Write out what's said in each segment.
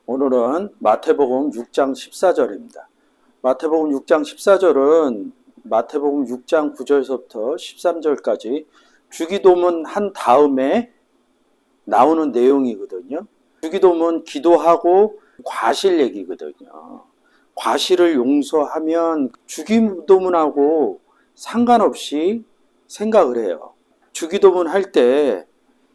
오늘은 마태복음 6장 14절입니다. 마태복음 6장 14절은 마태복음 6장 9절서부터 13절까지 주기도문 한 다음에 나오는 내용이거든요. 주기도문 기도하고 과실 얘기거든요. 과실을 용서하면 주기도문하고 상관없이 생각을 해요. 주기도문 할 때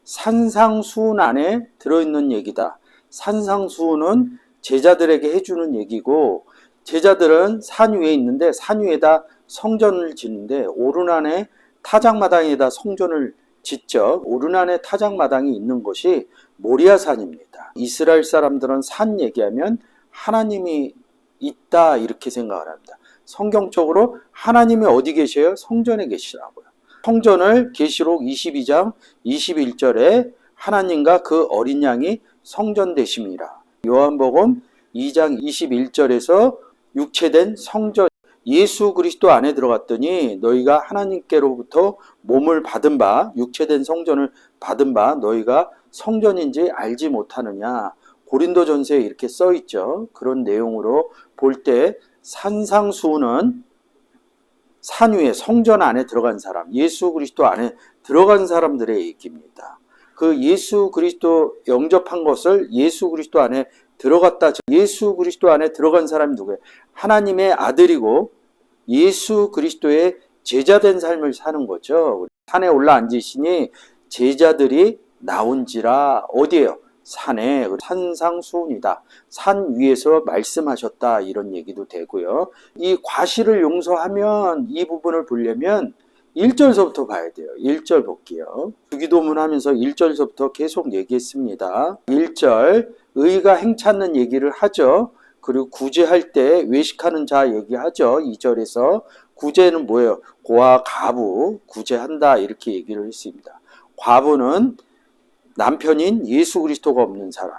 산상수훈 안에 들어있는 얘기다. 산상수훈은 제자들에게 해주는 얘기고, 제자들은 산 위에 있는데 산 위에다 성전을 짓는데 오르난의 타작마당에다 성전을 짓죠. 오르난의 타작마당이 있는 곳이 모리아산입니다. 이스라엘 사람들은 산 얘기하면 하나님이 있다 이렇게 생각을 합니다. 성경적으로 하나님이 어디 계셔요? 성전에 계시라고요. 성전을 계시록 22장 21절에 하나님과 그 어린 양이 성전 되심이라. 요한복음 2장 21절에서 육체된 성전, 예수 그리스도 안에 들어갔더니 너희가 하나님께로부터 몸을 받은 바, 육체된 성전을 받은 바 너희가 성전인지 알지 못하느냐. 고린도전서에 이렇게 써 있죠. 그런 내용으로 볼 때 산상수훈은 산 위에 성전 안에 들어간 사람, 예수 그리스도 안에 들어간 사람들의 얘기입니다. 그 예수 그리스도 영접한 것을 예수 그리스도 안에 들어갔다. 예수 그리스도 안에 들어간 사람이 누구예요? 하나님의 아들이고 예수 그리스도의 제자된 삶을 사는 거죠. 산에 올라 앉으시니 제자들이 나온지라. 어디예요? 산에. 산상수훈이다. 산 위에서 말씀하셨다. 이런 얘기도 되고요. 이 과실을 용서하면 이 부분을 보려면 1절서부터 봐야 돼요. 1절 볼게요. 주기도문 하면서 1절서부터 계속 얘기했습니다. 1절 의가 행찾는 얘기를 하죠. 그리고 구제할 때 외식하는 자 얘기하죠. 2절에서 구제는 뭐예요? 고아 가부 구제한다 이렇게 얘기를 했습니다. 과부는 남편인 예수 그리스도가 없는 사람,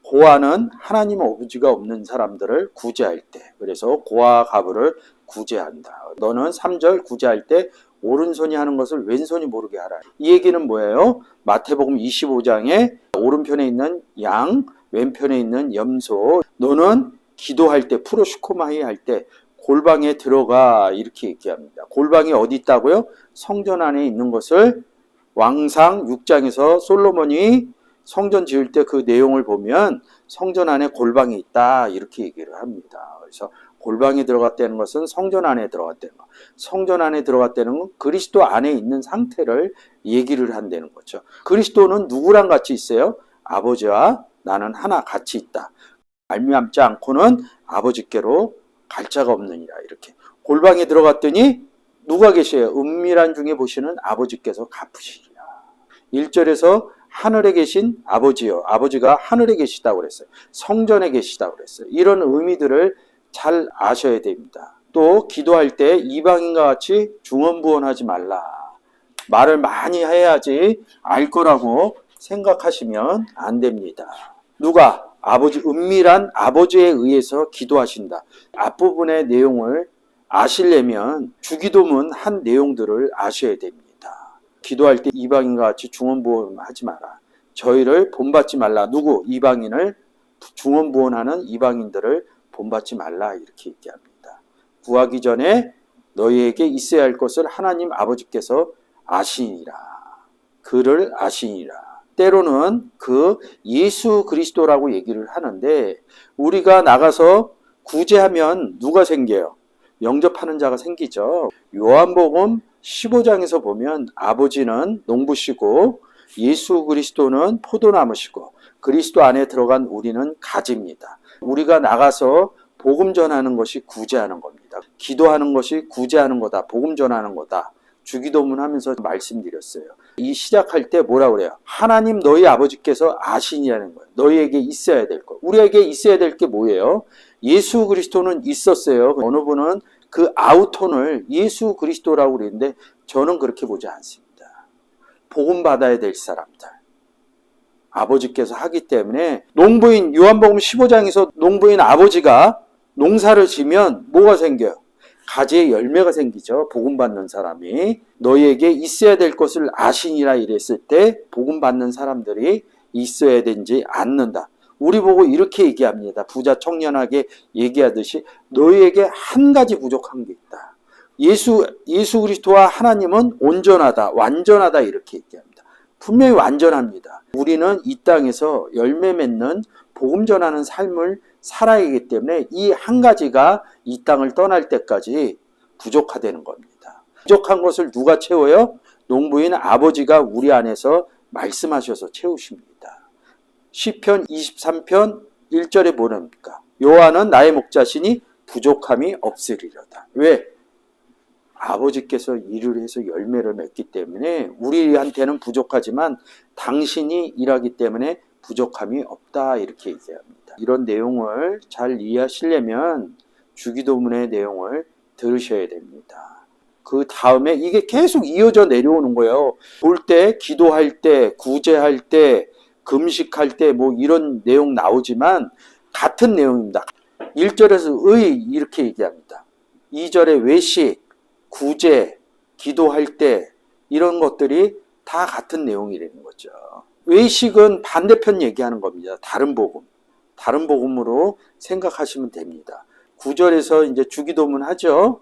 고아는 하나님 아버지가 없는 사람들을 구제할 때, 그래서 고아 가부를 구제한다. 너는 3절 구제할 때 오른손이 하는 것을 왼손이 모르게 하라. 이 얘기는 뭐예요? 마태복음 25장에 오른편에 있는 양, 왼편에 있는 염소, 너는 기도할 때 프로슈코마이 할 때 골방에 들어가 이렇게 얘기합니다. 골방이 어디 있다고요? 성전 안에 있는 것을 왕상 6장에서 솔로몬이 성전 지을 때 그 내용을 보면 성전 안에 골방이 있다 이렇게 얘기를 합니다. 그래서 골방에 들어갔다는 것은 성전 안에 들어갔다는 것. 성전 안에 들어갔다는 건 그리스도 안에 있는 상태를 얘기를 한다는 거죠. 그리스도는 누구랑 같이 있어요? 아버지와 나는 하나 같이 있다. 말미암지 않고는 아버지께로 갈 자가 없느니라. 이렇게 골방에 들어갔더니 누가 계셔요? 은밀한 중에 보시는 아버지께서 갚으시리라. 1절에서 하늘에 계신 아버지요. 아버지가 하늘에 계시다고 그랬어요. 성전에 계시다고 그랬어요. 이런 의미들을 잘 아셔야 됩니다. 또 기도할 때 이방인과 같이 중언부언하지 말라. 말을 많이 해야지 알 거라고 생각하시면 안 됩니다. 누가? 아버지, 은밀한 아버지에 의해서 기도하신다. 앞부분의 내용을 아시려면 주기도문 한 내용들을 아셔야 됩니다. 기도할 때 이방인과 같이 중언부언하지 마라. 저희를 본받지 말라. 누구? 이방인을 중언부언하는 이방인들을 본받지 말라. 이렇게 얘기합니다. 구하기 전에 너희에게 있어야 할 것을 하나님 아버지께서 아시니라. 그를 아시니라. 때로는 그 예수 그리스도라고 얘기를 하는데 우리가 나가서 구제하면 누가 생겨요? 영접하는 자가 생기죠. 요한복음 15장에서 보면 아버지는 농부시고 예수 그리스도는 포도나무시고 그리스도 안에 들어간 우리는 가지입니다. 우리가 나가서 복음 전하는 것이 구제하는 겁니다. 기도하는 것이 구제하는 거다. 복음 전하는 거다. 주기도문 하면서 말씀드렸어요. 이 시작할 때 뭐라 그래요? 하나님 너희 아버지께서 아시냐는 거예요. 너희에게 있어야 될 거. 우리에게 있어야 될 게 뭐예요? 예수 그리스도는 있었어요. 어느 분은 그 아우톤을 예수 그리스도라고 그러는데 저는 그렇게 보지 않습니다. 복음 받아야 될 사람들. 아버지께서 하기 때문에 농부인 요한복음 15장에서 농부인 아버지가 농사를 지면 뭐가 생겨요? 가지에 열매가 생기죠. 복음 받는 사람이. 너희에게 있어야 될 것을 아시니라 이랬을 때 복음 받는 사람들이 있어야 되지 않는다. 우리 보고 이렇게 얘기합니다. 부자 청년에게 얘기하듯이 너희에게 한 가지 부족한 게 있다. 예수 그리스도와 하나님은 온전하다, 완전하다 이렇게 얘기합니다. 분명히 완전합니다. 우리는 이 땅에서 열매 맺는 복음 전하는 삶을 살아야 하기 때문에 이 한 가지가 이 땅을 떠날 때까지 부족하다는 겁니다. 부족한 것을 누가 채워요? 농부인 아버지가 우리 안에서 말씀하셔서 채우십니다. 시편 23편 1절에 뭐랍니까? 여호와는 나의 목자시니 부족함이 없으리로다. 왜? 아버지께서 일을 해서 열매를 맺기 때문에 우리한테는 부족하지만 당신이 일하기 때문에 부족함이 없다 이렇게 얘기합니다. 이런 내용을 잘 이해하시려면 주기도문의 내용을 들으셔야 됩니다. 그 다음에 이게 계속 이어져 내려오는 거예요. 볼 때, 기도할 때, 구제할 때, 금식할 때 뭐 이런 내용 나오지만 같은 내용입니다. 1절에서 의 이렇게 얘기합니다. 2절에 외식, 구제, 기도할 때 이런 것들이 다 같은 내용이라는 거죠. 외식은 반대편 얘기하는 겁니다. 다른 복음. 다른 복음으로 생각하시면 됩니다. 9절에서 이제 주기도문 하죠.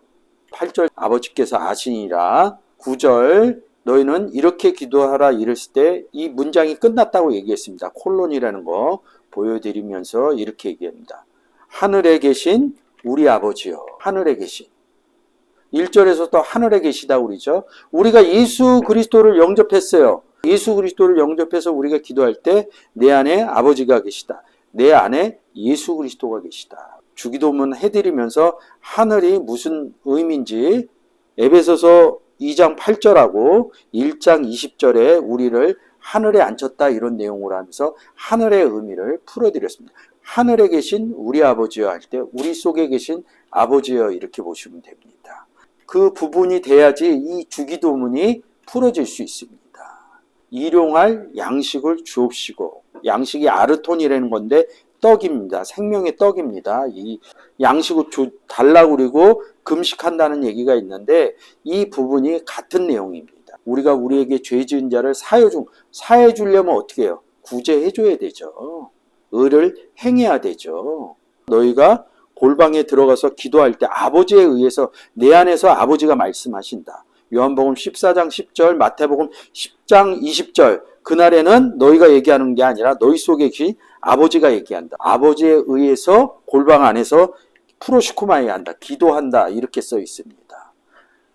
8절 아버지께서 아시니라. 9절 너희는 이렇게 기도하라 이랬을 때 이 문장이 끝났다고 얘기했습니다. 콜론이라는 거 보여드리면서 이렇게 얘기합니다. 하늘에 계신 우리 아버지요. 하늘에 계신. 1절에서 또 하늘에 계시다고 그러죠. 우리가 예수 그리스도를 영접했어요. 예수 그리스도를 영접해서 우리가 기도할 때 내 안에 아버지가 계시다. 내 안에 예수 그리스도가 계시다. 주기도문 해드리면서 하늘이 무슨 의미인지 에베소서 2장 8절하고 1장 20절에 우리를 하늘에 앉혔다 이런 내용으로 하면서 하늘의 의미를 풀어드렸습니다. 하늘에 계신 우리 아버지여 할 때 우리 속에 계신 아버지여 이렇게 보시면 됩니다. 그 부분이 돼야지 이 주기도문이 풀어질 수 있습니다. 일용할 양식을 주옵시고 양식이 아르톤이라는 건데 떡입니다. 생명의 떡입니다. 이 양식을 달라고 그리고 금식한다는 얘기가 있는데 이 부분이 같은 내용입니다. 우리가 우리에게 죄 지은 자를 사해 주려면 어떻게 해요? 구제해 줘야 되죠. 의를 행해야 되죠. 너희가 골방에 들어가서 기도할 때 아버지에 의해서 내 안에서 아버지가 말씀하신다. 요한복음 14장 10절, 마태복음 10장 20절. 그날에는 너희가 얘기하는 게 아니라 너희 속에 계신 아버지가 얘기한다. 아버지에 의해서 골방 안에서 프로시코마이 한다. 기도한다. 이렇게 써 있습니다.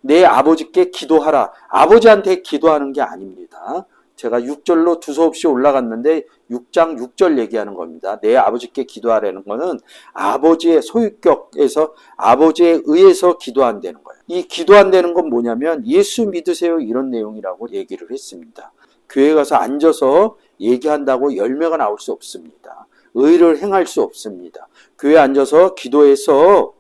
내 아버지께 기도하라. 아버지한테 기도하는 게 아닙니다. 제가 6절로 두서없이 올라갔는데 6장 6절 얘기하는 겁니다. 내 아버지께 기도하라는 거는 아버지의 소유격에서 아버지에 의해서 기도한다는 거예요. 이 기도한다는 건 뭐냐면 예수 믿으세요 이런 내용이라고 얘기를 했습니다. 교회 가서 앉아서 얘기한다고 열매가 나올 수 없습니다. 의를 행할 수 없습니다. 교회 앉아서 기도해서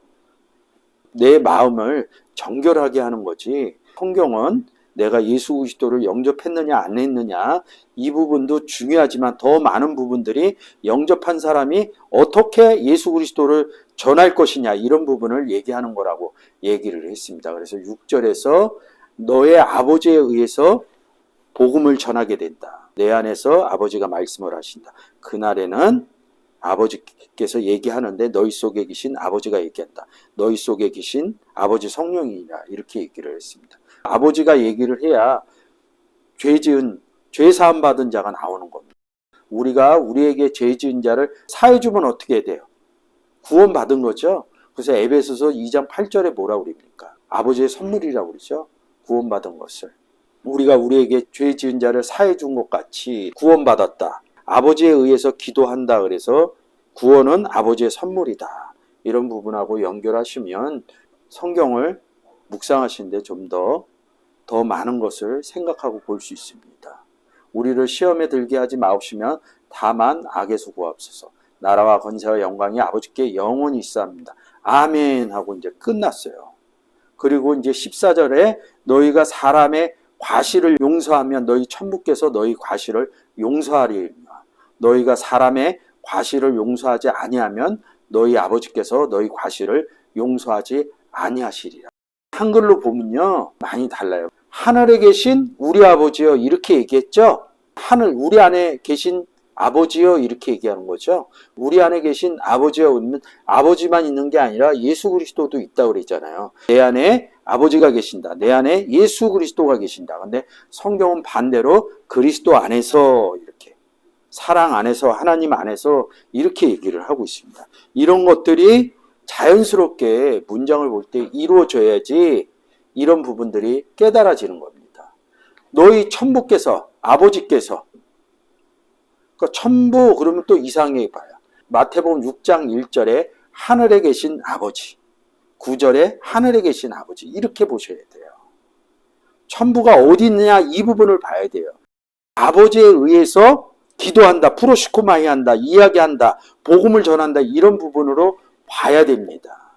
내 마음을 정결하게 하는 거지. 성경은 내가 예수 그리스도를 영접했느냐 안 했느냐 이 부분도 중요하지만 더 많은 부분들이 영접한 사람이 어떻게 예수 그리스도를 전할 것이냐 이런 부분을 얘기하는 거라고 얘기를 했습니다. 그래서 6절에서 너의 아버지에 의해서 복음을 전하게 된다. 내 안에서 아버지가 말씀을 하신다. 그날에는 아버지께서 얘기하는데 너희 속에 계신 아버지가 얘기한다. 너희 속에 계신 아버지 성령이라 이렇게 얘기를 했습니다. 아버지가 얘기를 해야 죄 사함 받은 자가 나오는 겁니다. 우리가 우리에게 죄 지은 자를 사해 주면 어떻게 돼요? 구원 받은 거죠. 그래서 에베소서 2장 8절에 뭐라고 그럽니까? 아버지의 선물이라고 그러죠. 구원 받은 것을. 우리가 우리에게 죄 지은 자를 사해 준 것 같이 구원 받았다. 아버지에 의해서 기도한다. 그래서 구원은 아버지의 선물이다. 이런 부분하고 연결하시면 성경을 묵상하시는데 좀 더 많은 것을 생각하고 볼 수 있습니다. 우리를 시험에 들게 하지 마옵시면 다만 악에서 구하옵소서. 나라와 권세와 영광이 아버지께 영원히 있사옵니다. 아멘 하고 이제 끝났어요. 그리고 이제 14절에 너희가 사람의 과실을 용서하면 너희 천부께서 너희 과실을 용서하리라. 너희가 사람의 과실을 용서하지 아니하면 너희 아버지께서 너희 과실을 용서하지 아니하시리라. 한글로 보면요 많이 달라요. 하늘에 계신 우리 아버지여 이렇게 얘기했죠. 하늘 우리 안에 계신 아버지여 이렇게 얘기하는 거죠. 우리 안에 계신 아버지여 그러면 아버지만 있는 게 아니라 예수 그리스도도 있다고 그랬잖아요. 내 안에 아버지가 계신다. 내 안에 예수 그리스도가 계신다. 근데 성경은 반대로 그리스도 안에서 이렇게 사랑 안에서 하나님 안에서 이렇게 얘기를 하고 있습니다. 이런 것들이 자연스럽게 문장을 볼 때 이루어져야지 이런 부분들이 깨달아지는 겁니다. 너희 천부께서 아버지께서 그러니까 천부 그러면 또 이상하게 봐요. 마태복음 6장 1절에 하늘에 계신 아버지 9절에 하늘에 계신 아버지 이렇게 보셔야 돼요. 천부가 어디 있느냐 이 부분을 봐야 돼요. 아버지에 의해서 기도한다, 프로시코마이 한다, 이야기한다, 복음을 전한다 이런 부분으로 봐야 됩니다.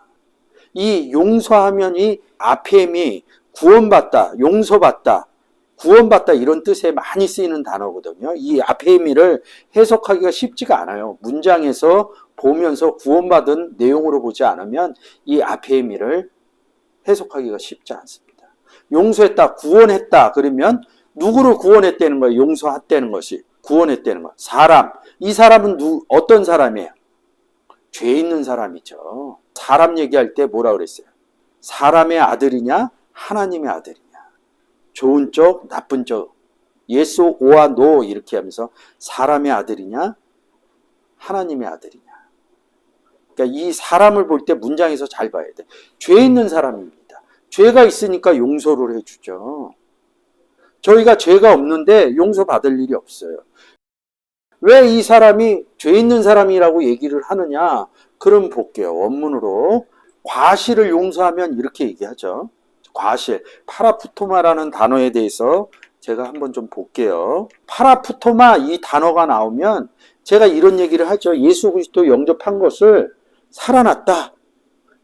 이 용서하면 이 아페미 구원받다, 용서받다, 구원받다 이런 뜻에 많이 쓰이는 단어거든요. 이 아페미를 해석하기가 쉽지가 않아요. 문장에서 보면서 구원받은 내용으로 보지 않으면 이 아페미를 해석하기가 쉽지 않습니다. 용서했다, 구원했다 그러면 누구를 구원했다는 거예요? 용서했다는 것이 구원했다는 것. 사람. 이 사람은 어떤 사람이에요? 죄 있는 사람이죠. 사람 얘기할 때 뭐라 그랬어요? 사람의 아들이냐? 하나님의 아들이냐? 좋은 쪽, 나쁜 쪽. 예스 오아 노 이렇게 하면서 사람의 아들이냐? 하나님의 아들이냐? 그러니까 이 사람을 볼 때 문장에서 잘 봐야 돼. 죄 있는 사람입니다. 죄가 있으니까 용서를 해주죠. 저희가 죄가 없는데 용서받을 일이 없어요. 왜 이 사람이 죄 있는 사람이라고 얘기를 하느냐? 그럼 볼게요. 원문으로 과실을 용서하면 이렇게 얘기하죠. 과실, 파라푸토마라는 단어에 대해서 제가 한번 좀 볼게요. 파라푸토마 이 단어가 나오면 제가 이런 얘기를 하죠. 예수 그리스도 영접한 것을 살아났다.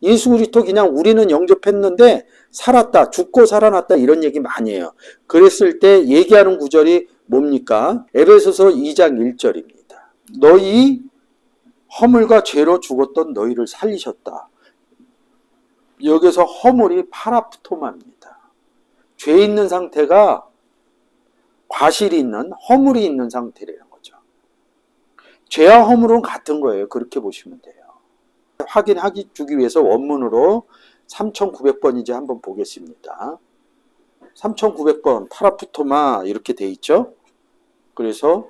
예수 그리스도 그냥 우리는 영접했는데 살았다. 죽고 살아났다. 이런 얘기 많이 해요. 그랬을 때 얘기하는 구절이 뭡니까? 에베소서 2장 1절입니다. 너희 허물과 죄로 죽었던 너희를 살리셨다. 여기서 허물이 파라푸토마입니다. 죄 있는 상태가 과실이 있는 허물이 있는 상태라는 거죠. 죄와 허물은 같은 거예요. 그렇게 보시면 돼요. 확인하기 주기 위해서 원문으로 3900번인지 한번 보겠습니다. 3900번 파라푸토마 이렇게 돼 있죠. 그래서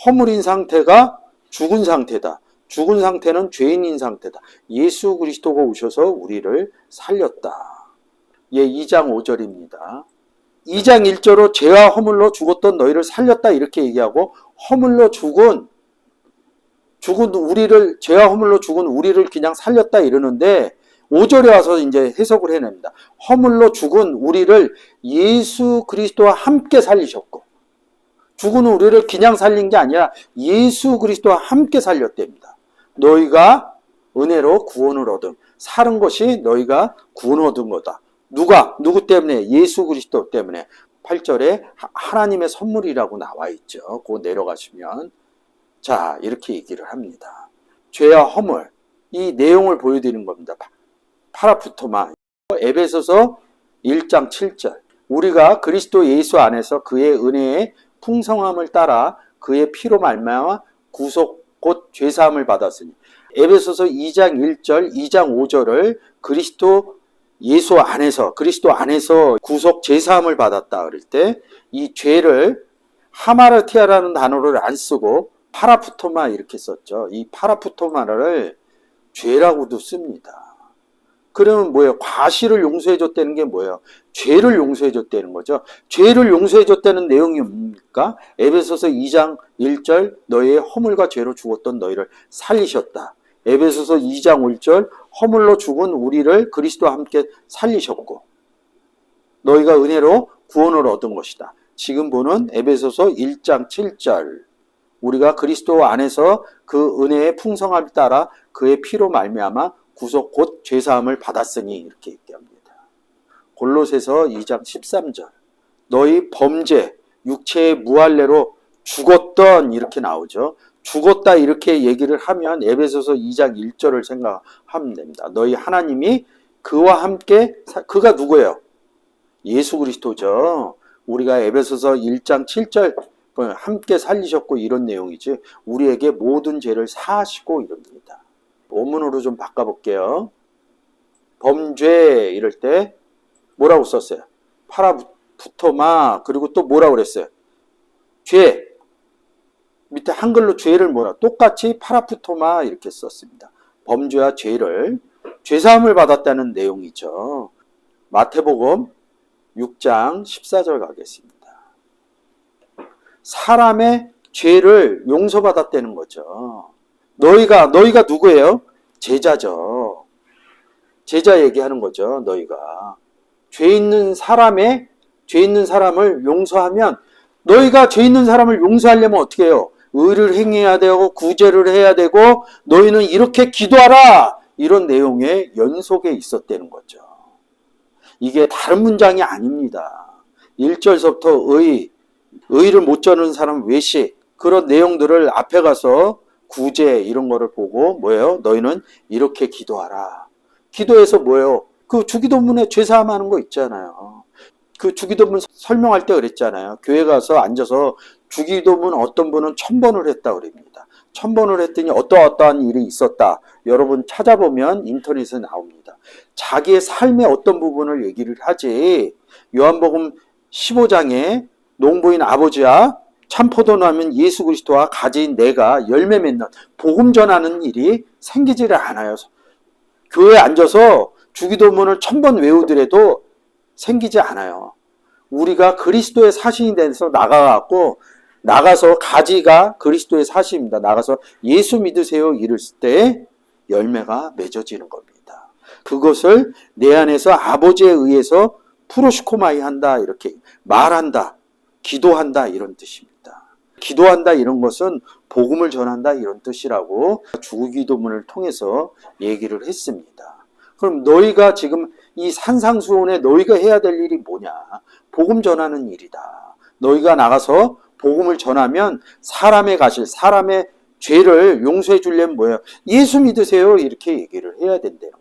허물인 상태가 죽은 상태다. 죽은 상태는 죄인인 상태다. 예수 그리스도가 오셔서 우리를 살렸다. 예, 2장 5절입니다. 2장 1절로 죄와 허물로 죽었던 너희를 살렸다 이렇게 얘기하고 허물로 죽은 우리를 죄와 허물로 죽은 우리를 그냥 살렸다 이러는데 5절에 와서 이제 해석을 해냅니다. 허물로 죽은 우리를 예수 그리스도와 함께 살리셨고 죽은 우리를 그냥 살린 게 아니라 예수 그리스도와 함께 살렸답니다. 너희가 은혜로 구원을 얻은 사는 것이 너희가 구원을 얻은 거다. 누구 때문에? 예수 그리스도 때문에. 8절에 하나님의 선물이라고 나와 있죠. 그거 내려가시면 자 이렇게 얘기를 합니다. 죄와 허물 이 내용을 보여드리는 겁니다. 파라푸토마 에베소서 1장 7절 우리가 그리스도 예수 안에서 그의 은혜의 풍성함을 따라 그의 피로 말미암아 구속 곧 죄사함을 받았으니 에베소서 2장 1절 2장 5절을 그리스도 안에서 구속 죄사함을 받았다 그럴 때 이 죄를 하마르티아라는 단어를 안 쓰고 파라푸토마 이렇게 썼죠. 이 파라푸토마를 죄라고도 씁니다. 그러면 뭐예요? 과실을 용서해 줬다는 게 뭐예요? 죄를 용서해 줬다는 거죠. 죄를 용서해 줬다는 내용이 뭡니까? 에베소서 2장 1절 너희의 허물과 죄로 죽었던 너희를 살리셨다. 에베소서 2장 1절 허물로 죽은 우리를 그리스도와 함께 살리셨고 너희가 은혜로 구원을 얻은 것이다. 지금 보는 에베소서 1장 7절 우리가 그리스도 안에서 그 은혜의 풍성함을 따라 그의 피로 말미암아 구속 곧 죄사함을 받았으니 이렇게 얘기합니다. 골로새서 2장 13절 너희 범죄 육체의 무할례로 죽었던 이렇게 나오죠. 죽었다 이렇게 얘기를 하면 에베소서 2장 1절을 생각하면 됩니다. 너희 하나님이 그와 함께 그가 누구예요? 예수 그리스도죠. 우리가 에베소서 1장 7절 함께 살리셨고 이런 내용이지 우리에게 모든 죄를 사하시고 이럽니다. 원문으로 좀 바꿔볼게요. 범죄 이럴 때 뭐라고 썼어요? 파라부토마. 그리고 또 뭐라고 그랬어요? 죄. 밑에 한글로 죄를 뭐라 똑같이 파라푸토마 이렇게 썼습니다. 범죄와 죄를 죄사함을 받았다는 내용이죠. 마태복음 6장 14절 가겠습니다. 사람의 죄를 용서받았다는 거죠. 너희가 누구예요? 제자죠. 제자 얘기하는 거죠. 너희가 죄 있는 사람을 용서하면 너희가 죄 있는 사람을 용서하려면 어떻게 해요? 의를 행해야 되고 구제를 해야 되고 너희는 이렇게 기도하라. 이런 내용의 연속에 있었다는 거죠. 이게 다른 문장이 아닙니다. 1절서부터 의를 못 저는 사람 외식 그런 내용들을 앞에 가서 구제 이런 거를 보고 뭐예요? 너희는 이렇게 기도하라. 기도해서 뭐예요? 그 주기도문에 죄사함하는 거 있잖아요. 그 주기도문 설명할 때 그랬잖아요. 교회 가서 앉아서 주기도문 어떤 분은 1000번을 했다 그럽니다. 1000번을 했더니 어떠한 일이 있었다. 여러분 찾아보면 인터넷에 나옵니다. 자기의 삶의 어떤 부분을 얘기를 하지. 요한복음 15장에 농부인 아버지와 참포도나무인 예수 그리스도와 가지인 내가 열매 맺는 복음 전하는 일이 생기지를 않아요. 교회에 앉아서 주기도문을 1000번 외우더라도 생기지 않아요. 우리가 그리스도의 사신이 돼서 나가서 가지가 그리스도의 사신입니다. 나가서 예수 믿으세요 이럴 때 열매가 맺어지는 겁니다. 그것을 내 안에서 아버지에 의해서 프로시코마이 한다 이렇게 말한다. 기도한다 이런 뜻입니다. 기도한다 이런 것은 복음을 전한다 이런 뜻이라고 주기도문을 통해서 얘기를 했습니다. 그럼 너희가 지금 이 산상수훈에 너희가 해야 될 일이 뭐냐? 복음 전하는 일이다. 너희가 나가서 복음을 전하면 사람의 죄를 용서해 주려면 뭐예요? 예수 믿으세요 이렇게 얘기를 해야 된다는